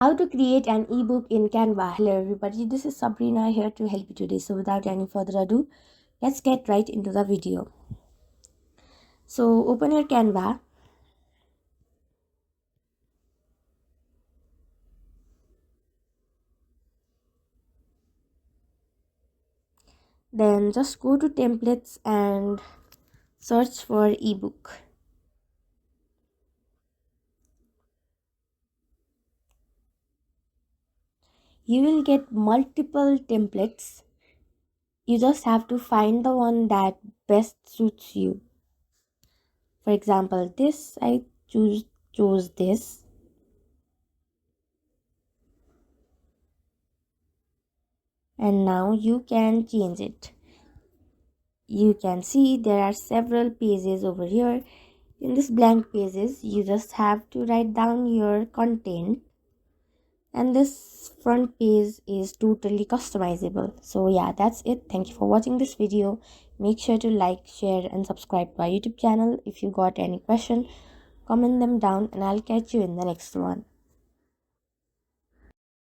How to create an ebook in Canva. Hello everybody, this is Sabrina here to help you today. So without any further ado, let's get right into the video. So open your Canva. Then just go to templates and search for ebook. You will get multiple templates. You just have to find the one that best suits you. For example, this I chose this. And now you can change it. You can see there are several pages over here. In this blank pages, you just have to write down your content, and this front page is totally customizable. So yeah, that's it. Thank you for watching this video. Make sure to like, share and subscribe to our YouTube channel. If you got any question, comment them down and I'll catch you in the next one.